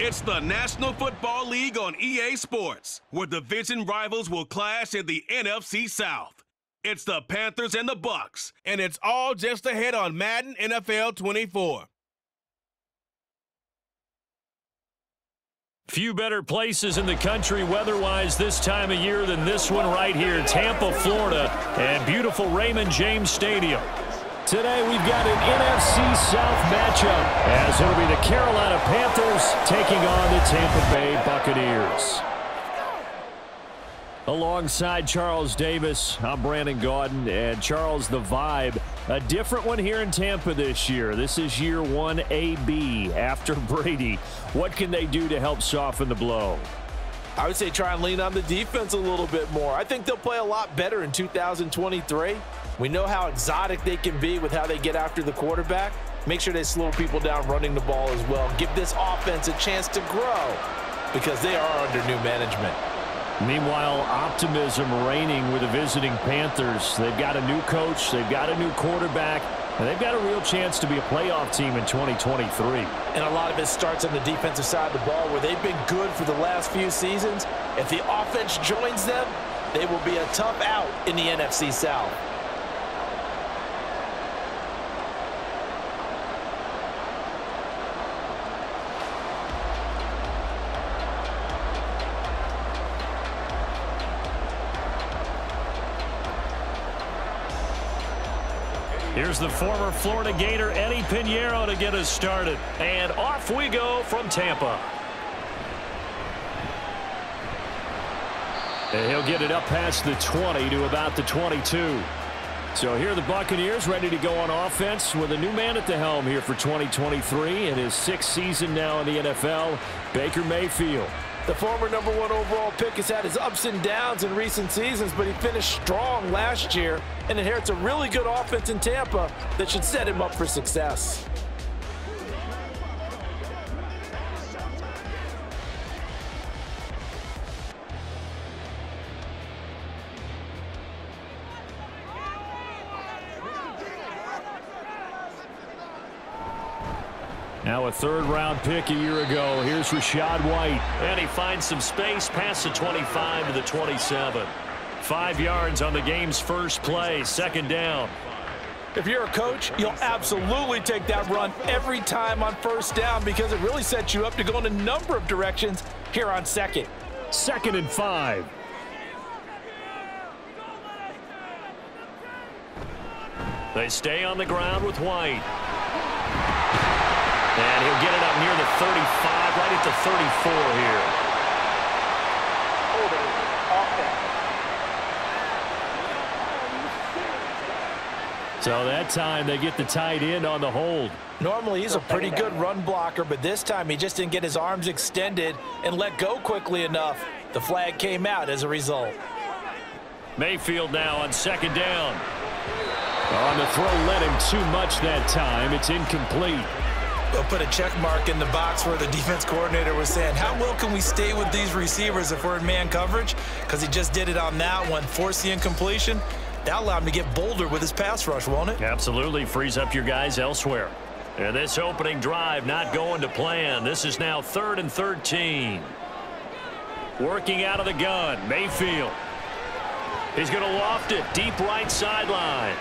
It's the National Football League on EA Sports, where division rivals will clash in the NFC South. It's the Panthers and the Bucs, and it's all just ahead on Madden NFL 24. Few better places in the country weather-wise this time of year than this one right here, Tampa, Florida, and beautiful Raymond James Stadium. Today we've got an NFC South matchup, as it'll be the Carolina Panthers taking on the Tampa Bay Buccaneers. Alongside Charles Davis, I'm Brandon Gaudin, and Charles, the vibe, a different one here in Tampa this year. This is year 1 AB after Brady. What can they do to help soften the blow? I would say try and lean on the defense a little bit more. I think they'll play a lot better in 2023. We know how exotic they can be with how they get after the quarterback. Make sure they slow people down running the ball as well. Give this offense a chance to grow because they are under new management. Meanwhile, optimism reigning with the visiting Panthers. They've got a new coach, they've got a new quarterback, and they've got a real chance to be a playoff team in 2023. And a lot of it starts on the defensive side of the ball where they've been good for the last few seasons. If the offense joins them, they will be a tough out in the NFC South. Here's the former Florida Gator, Eddie Pinheiro, to get us started. And off we go from Tampa. And he'll get it up past the 20 to about the 22. So here are the Buccaneers ready to go on offense with a new man at the helm here for 2023 in his 6th season now in the NFL, Baker Mayfield. The former #1 overall pick has had his ups and downs in recent seasons, but he finished strong last year and inherits a really good offense in Tampa that should set him up for success. Now a 3rd-round pick a year ago. Here's Rachaad White. And he finds some space past the 25 to the 27. 5 yards on the game's first play, 2nd down. If you're a coach, you'll absolutely take that run every time on 1st down because it really sets you up to go in a number of directions here on 2nd. 2nd and 5. They stay on the ground with White. And he'll get it up near the 35, right at the 34 here. So that time they get the tight end on the hold. Normally he's a pretty good run blocker, but this time he just didn't get his arms extended and let go quickly enough. The flag came out as a result. Mayfield now on 2nd down. On the throw, led him too much that time. It's incomplete. We'll put a check mark in the box where the defense coordinator was saying, how well can we stay with these receivers if we're in man coverage? Because he just did it on that one, forced the incompletion. That allowed him to get bolder with his pass rush, won't it? Absolutely. Frees up your guys elsewhere. And this opening drive not going to plan. This is now 3rd and 13. Working out of the gun, Mayfield. He's going to loft it deep right sideline.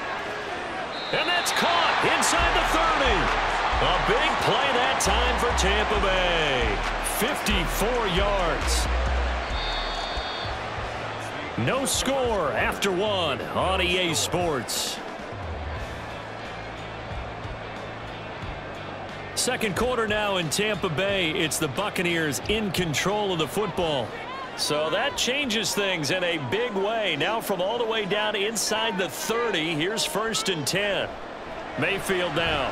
And that's caught inside the 30. A big play that time for Tampa Bay. 54 yards. No score after 1 on EA Sports. 2nd quarter now in Tampa Bay. It's the Buccaneers in control of the football. So that changes things in a big way. Now from all the way down inside the 30, here's 1st and 10. Mayfield now.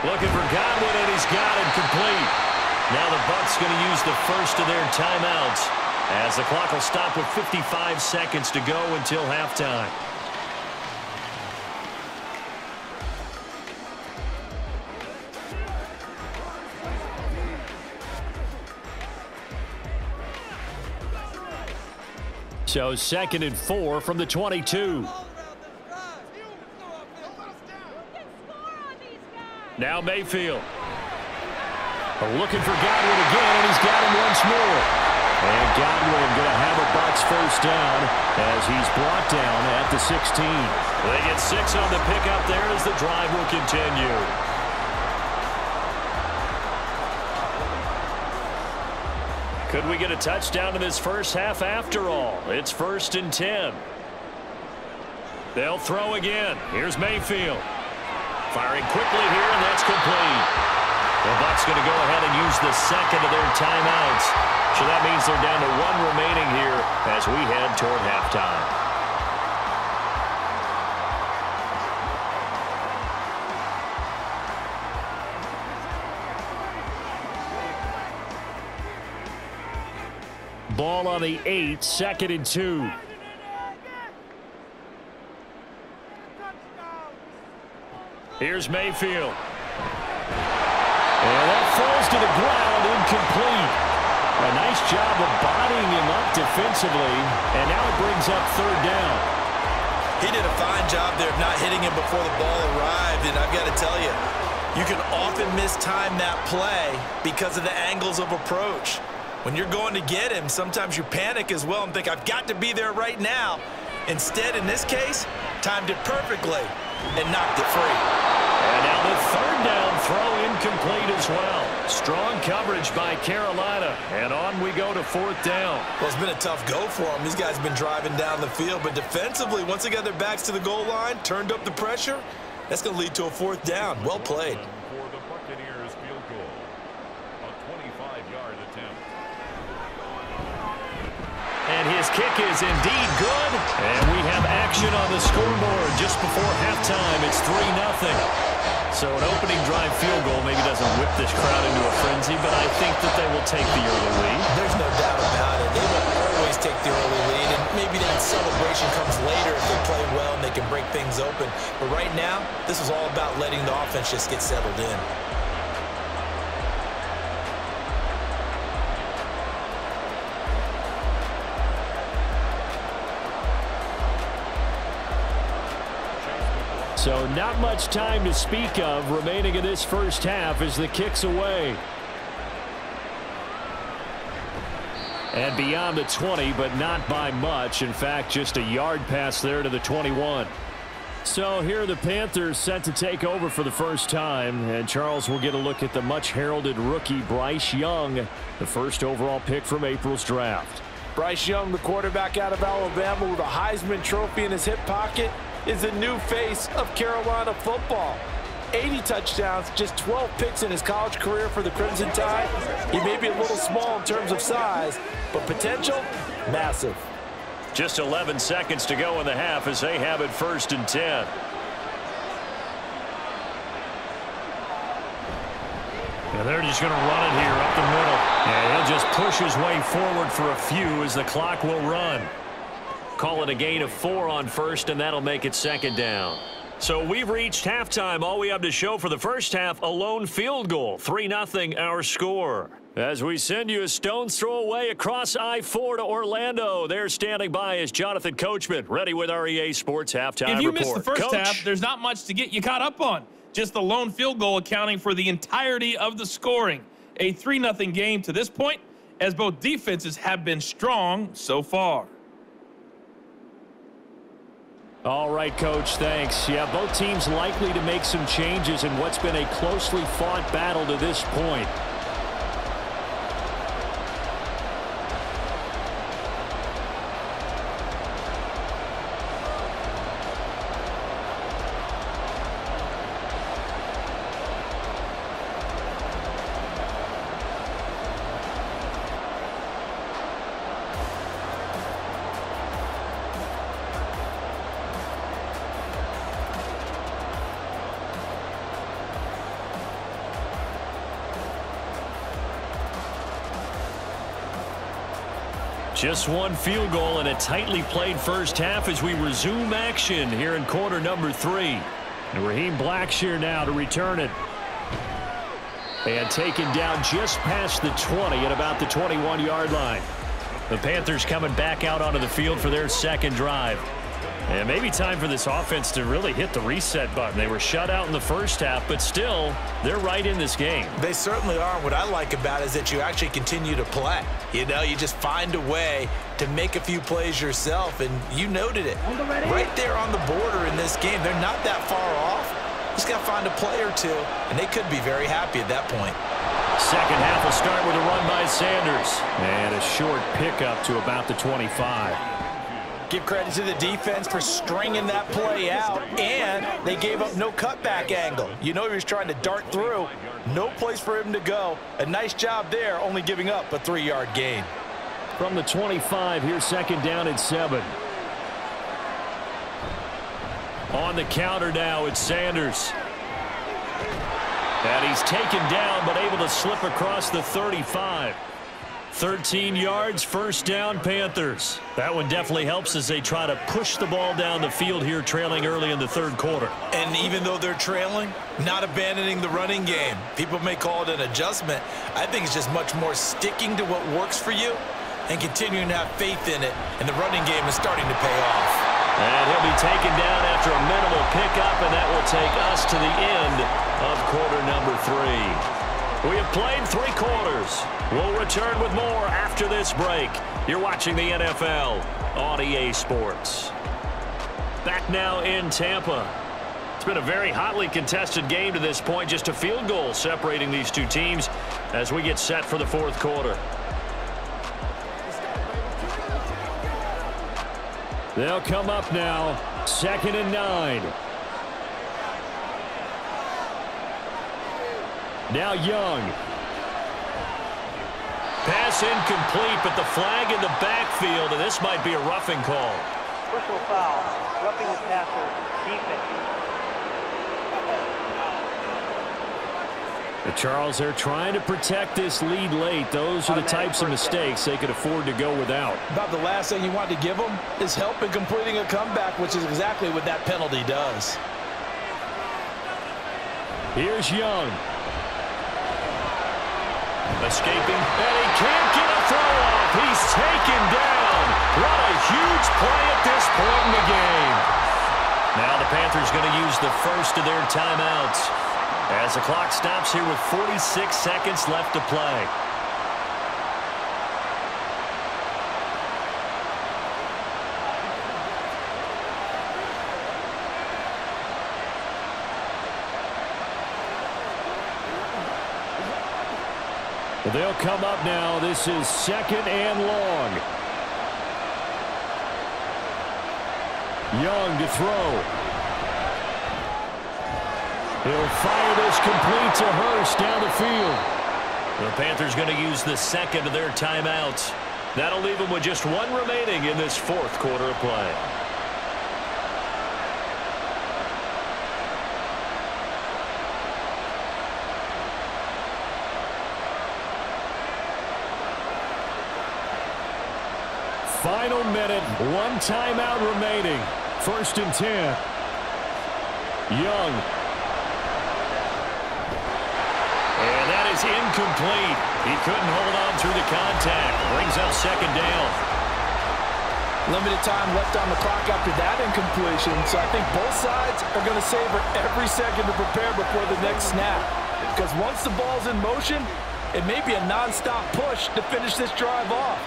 Looking for Godwin, and he's got it complete. Now the Bucs going to use the first of their timeouts as the clock will stop with 55 seconds to go until halftime. So 2nd and 4 from the 22. Now Mayfield. Looking for Godwin again, and he's got him once more. And Godwin going to have a Bucs first down as he's brought down at the 16. They get 6 on the pickup there as the drive will continue. Could we get a touchdown in this first half after all? It's 1st and 10. They'll throw again. Here's Mayfield. Firing quickly here, and that's complete. The Bucs going to go ahead and use the second of their timeouts. So that means they're down to 1 remaining here as we head toward halftime. Ball on the 8, 2nd and 2. Here's Mayfield. And that falls to the ground, incomplete. A nice job of bodying him up defensively, and now it brings up 3rd down. He did a fine job there of not hitting him before the ball arrived, and I've got to tell you, you can often mistime that play because of the angles of approach. When you're going to get him, sometimes you panic as well and think, I've got to be there right now. Instead, in this case, timed it perfectly and knocked it free. And now the 3rd down throw incomplete as well. Strong coverage by Carolina. And on we go to 4th down. Well, it's been a tough go for them. These guys have been driving down the field. But defensively, once they got their backs to the goal line, turned up the pressure, that's going to lead to a 4th down. Well played. For the Buccaneers field goal, a 25-yard attempt. And his kick is indeed good. And we have action on the scoreboard just before halftime. It's 3-0. So an opening drive field goal maybe doesn't whip this crowd into a frenzy, but I think that they will take the early lead. There's no doubt about it. They will always take the early lead, and maybe that celebration comes later if they play well and they can break things open. But right now, this is all about letting the offense just get settled in. So not much time to speak of remaining in this first half as the kick's away. And beyond the 20, but not by much. In fact, just a yard pass there to the 21. So here are the Panthers set to take over for the first time. And Charles will get a look at the much-heralded rookie Bryce Young, the first overall pick from April's draft. Bryce Young, the quarterback out of Alabama with a Heisman Trophy in his hip pocket, is the new face of Carolina football. 80 touchdowns, just 12 picks in his college career for the Crimson Tide. He may be a little small in terms of size, but potential, massive. Just 11 seconds to go in the half as they have it 1st and 10. And they're just going to run it here up the middle. And he'll just push his way forward for a few as the clock will run. Call it a gain of 4 on 1st, and that'll make it 2nd down. So we've reached halftime. All we have to show for the first half, a lone field goal. 3-0 our score. As we send you a stone's throw away across I-4 to Orlando. They're standing by as Jonathan Coachman, ready with our EA Sports halftime report. If you missed the first half, there's not much to get you caught up on. Just the lone field goal accounting for the entirety of the scoring. A 3-0 game to this point, as both defenses have been strong so far. All right, Coach, thanks. Yeah, both teams likely to make some changes in what's been a closely fought battle to this point. Just one field goal and a tightly played first half as we resume action here in quarter number 3. And Raheem Blackshear now to return it. And taken down just past the 20 at about the 21-yard line. The Panthers coming back out onto the field for their second drive. And maybe time for this offense to really hit the reset button. They were shut out in the first half, but still, they're right in this game. They certainly are. What I like about it is that you actually continue to play. You know, you just find a way to make a few plays yourself, and you noted it. Right there on the border in this game, they're not that far off. Just got to find a play or two, and they could be very happy at that point. Second half will start with a run by Sanders. And a short pickup to about the 25. Give credit to the defense for stringing that play out, and they gave up no cutback angle. You know he was trying to dart through. No place for him to go. A nice job there, only giving up a 3-yard gain. From the 25, here's second down and 7. On the counter now, it's Sanders. And he's taken down, but able to slip across the 35. 13 yards, first down, Panthers. That one definitely helps as they try to push the ball down the field here, trailing early in the third quarter. And even though they're trailing, not abandoning the running game. People may call it an adjustment. I think it's just much more sticking to what works for you and continuing to have faith in it. And the running game is starting to pay off. And he'll be taken down after a minimal pickup, and that will take us to the end of quarter number 3. We have played 3 quarters. We'll return with more after this break. You're watching the NFL on EA Sports. Back now in Tampa. It's been a very hotly contested game to this point. Just a field goal separating these two teams as we get set for the fourth quarter. They'll come up now. 2nd and 9. Now Young. Pass incomplete, but the flag in the backfield, and this might be a roughing call. Personal foul, roughing the passer, defense. Charles, they're trying to protect this lead late. Those are the types of mistakes they could afford to go without. About the last thing you want to give them is help in completing a comeback, which is exactly what that penalty does. Here's Young. Escaping, and he can't get a throw off. He's taken down. What a huge play at this point in the game. Now the Panthers going to use the first of their timeouts as the clock stops here with 46 seconds left to play. They'll come up now. This is 2nd and long. Young to throw. He'll fire this complete to Hurst down the field. The Panthers going to use the second of their timeouts. That'll leave them with just 1 remaining in this fourth quarter of play. Final minute, 1 timeout remaining. 1st and 10. Young. And that is incomplete. He couldn't hold on through the contact. Brings up 2nd down. Limited time left on the clock after that incompletion, so I think both sides are going to savor every second to prepare before the next snap. Because once the ball's in motion, it may be a non-stop push to finish this drive off.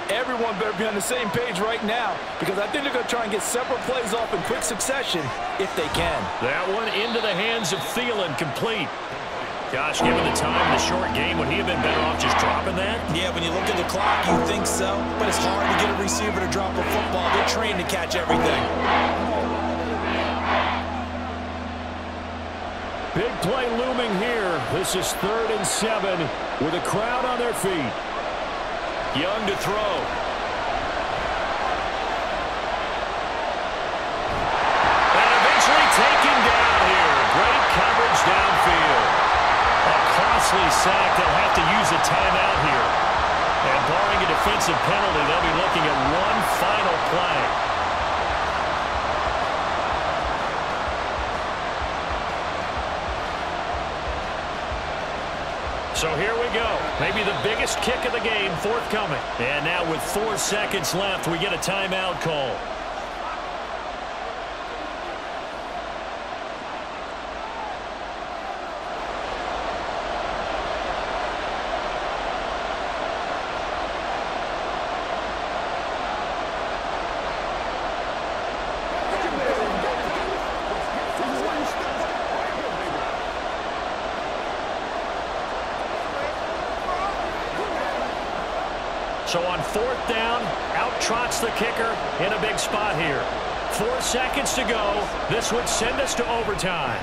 Everyone better be on the same page right now, because I think they're going to try and get several plays off in quick succession if they can. That one into the hands of Thielen, complete. Gosh, given the time in the short game, would he have been better off just dropping that? Yeah, when you look at the clock, you think so, but it's hard to get a receiver to drop a football. They're trained to catch everything. Big play looming here. This is 3rd and 7 with a crowd on their feet. Young to throw. And eventually taken down here. Great coverage downfield. A costly sack. They'll have to use a timeout here. And barring a defensive penalty, they'll be looking at one final play. So here we go. Maybe the biggest kick of the game forthcoming. And now with 4 seconds left, we get a timeout call. So on 4th down, out trots the kicker in a big spot here. 4 seconds to go. This would send us to overtime.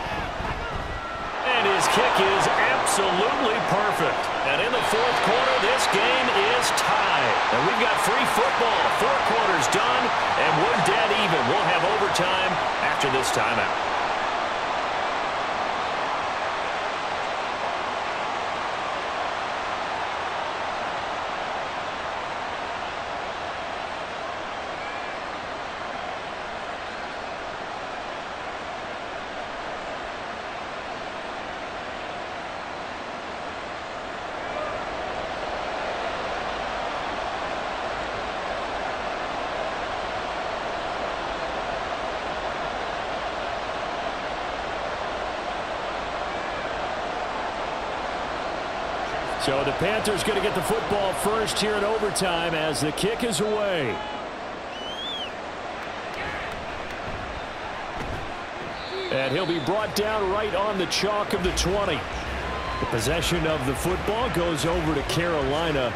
And his kick is absolutely perfect. And in the 4th quarter, this game is tied. And we've got free football. 4 quarters done, and we're dead even. We'll have overtime after this timeout. So the Panthers going to get the football first here in overtime as the kick is away. And he'll be brought down right on the chalk of the 20. The possession of the football goes over to Carolina.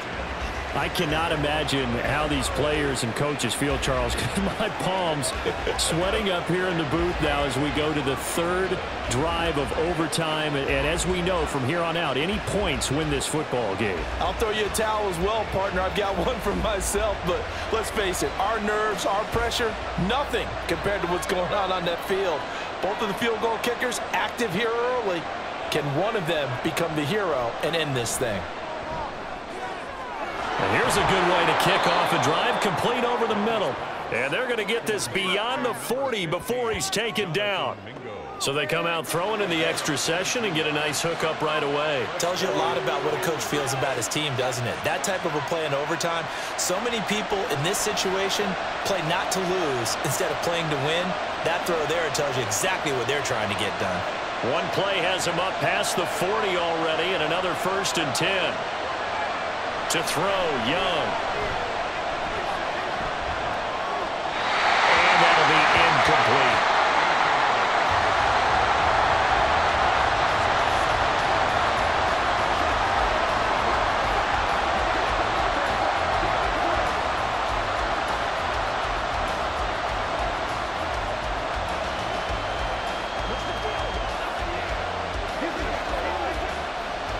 I cannot imagine how these players and coaches feel, Charles. My palms sweating up here in the booth now as we go to the 3rd drive of overtime. And as we know from here on out, any points win this football game. I'll throw you a towel as well, partner. I've got one for myself, but let's face it, our nerves, our pressure, nothing compared to what's going on that field. Both of the field goal kickers active here early. Can one of them become the hero and end this thing? And here's a good way to kick off a drive, complete over the middle. And they're going to get this beyond the 40 before he's taken down. So they come out throwing in the extra session and get a nice hookup right away. Tells you a lot about what a coach feels about his team, doesn't it? That type of a play in overtime, so many people in this situation play not to lose instead of playing to win. That throw there tells you exactly what they're trying to get done. One play has him up past the 40 already, and another 1st and 10. To throw, Young. And that'll be incomplete.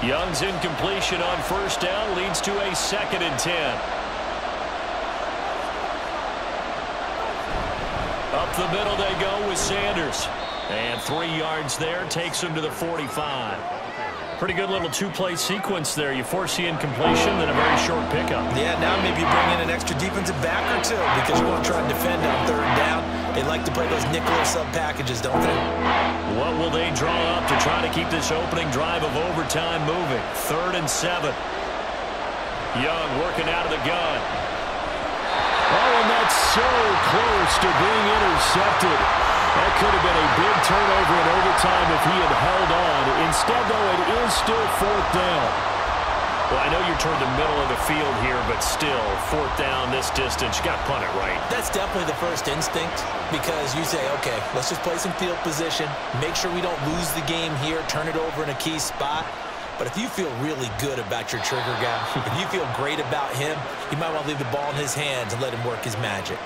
Young's incompletion on 1st down leads to a 2nd and 10. Up the middle they go with Sanders. And 3 yards there takes him to the 45. Pretty good little 2-play sequence there. You force the incompletion, then a very short pickup. Yeah, now maybe bring in an extra defensive back or two because you want to try and defend on 3rd down. They like to play those nickel or sub packages, don't they? What will they draw up to try to keep this opening drive of overtime moving? 3rd and 7. Young working out of the gun. Oh, and that's so close to being intercepted. That could have been a big turnover in overtime if he had held on. Instead, though, it is still 4th down. Well, I know you're toward the middle of the field here, but still, 4th down, this distance, you got to punt it right. That's definitely the first instinct because you say, okay, let's just play some field position, make sure we don't lose the game here, turn it over in a key spot. But if you feel really good about your trigger guy, if you feel great about him, you might want to leave the ball in his hands and let him work his magic.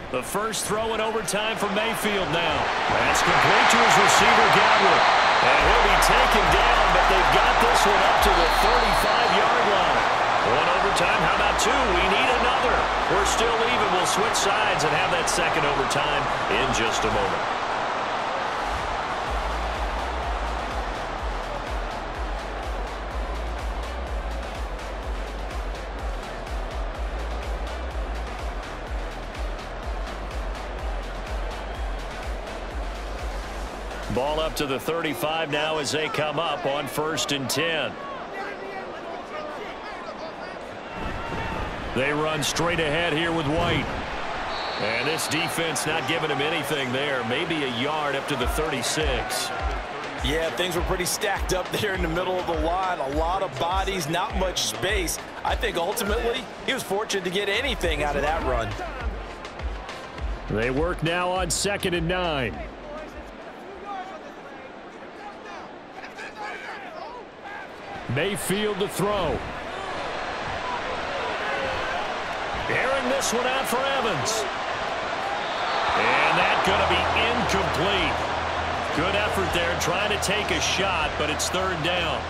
The first throw in overtime for Mayfield now. That's complete to his receiver, Gadwin. And he'll be taken down, but they've got this one up to the 35-yard line. One overtime, how about 2? We need another. We're still even. We'll switch sides and have that second overtime in just a moment. Ball up to the 35 now as they come up on 1st and 10. They run straight ahead here with White. And this defense not giving him anything there. Maybe a yard up to the 36. Yeah, things were pretty stacked up there in the middle of the line. A lot of bodies, not much space. I think ultimately he was fortunate to get anything out of that run. They work now on 2nd and 9. Mayfield to throw. Airing this one out for Evans. And that's going to be incomplete. Good effort there trying to take a shot, but it's 3rd down.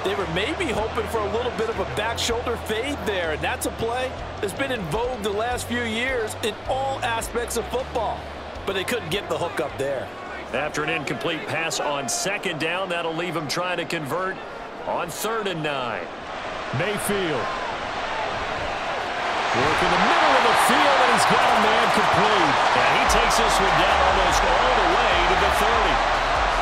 They were maybe hoping for a little bit of a back shoulder fade there, and that's a play that's been in vogue the last few years in all aspects of football. But they couldn't get the hook up there. After an incomplete pass on 2nd down, that'll leave him trying to convert on 3rd and 9. Mayfield. Work in the middle of the field, and he's got a man complete. And he takes this one down almost all the way to the 30.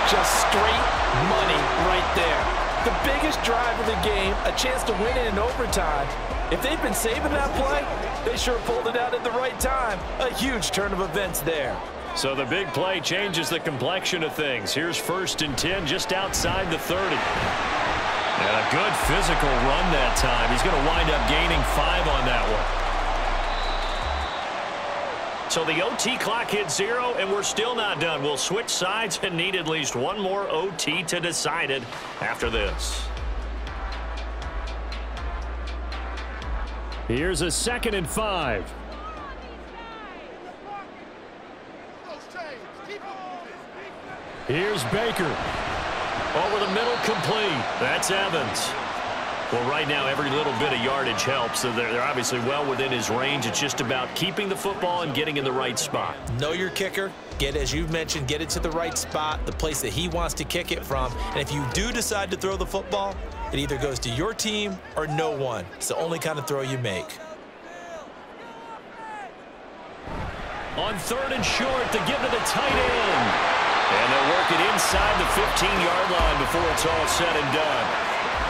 Just straight money right there. The biggest drive of the game, a chance to win it in overtime. If they've been saving that play, they sure pulled it out at the right time. A huge turn of events there. So the big play changes the complexion of things. Here's 1st and 10 just outside the 30. And a good physical run that time. He's going to wind up gaining 5 on that one. So the OT clock hit 0, and we're still not done. We'll switch sides and need at least one more OT to decide it after this. Here's a 2nd and 5. Here's Baker. Over the middle, complete. That's Evans. Well, right now, every little bit of yardage helps. So they're obviously well within his range. It's just about keeping the football and getting in the right spot. Know your kicker. Get, as you've mentioned, get it to the right spot, the place that he wants to kick it from. And if you do decide to throw the football, it either goes to your team or no one. It's the only kind of throw you make. On 3rd and short, to give to the tight end. And they'll work it inside the 15-yard line before it's all said and done.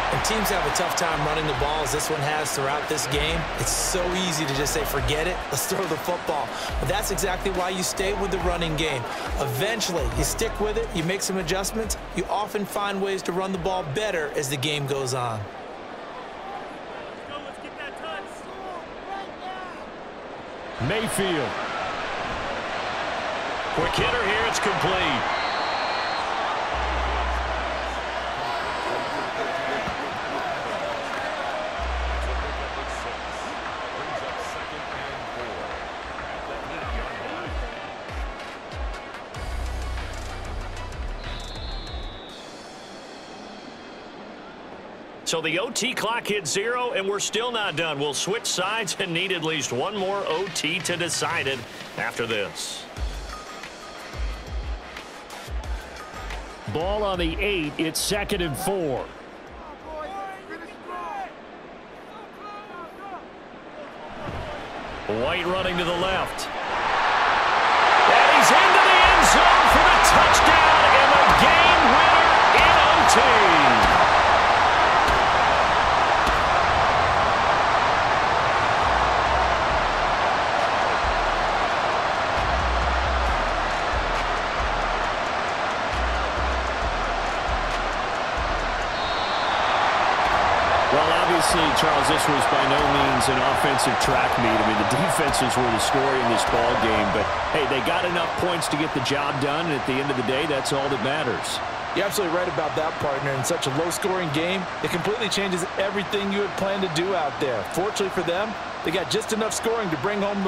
And teams have a tough time running the ball as this one has throughout this game. It's so easy to just say, forget it, let's throw the football. But that's exactly why you stay with the running game. Eventually, you stick with it, you make some adjustments, you often find ways to run the ball better as the game goes on. Let's get that touch. Mayfield. Quick hitter here, it's complete. So the OT clock hit 0, and we're still not done. We'll switch sides and need at least one more OT to decide it after this. Ball on the 8. It's 2nd and 4. White running to the left. And he's into the end zone for the touchdown and the game winner in OT. Charles, this was by no means an offensive track meet. I mean, the defenses were the story in this ball game, but hey, they got enough points to get the job done, and at the end of the day, that's all that matters. You're absolutely right about that, partner. In such a low-scoring game, it completely changes everything you had planned to do out there. Fortunately for them, they got just enough scoring to bring home the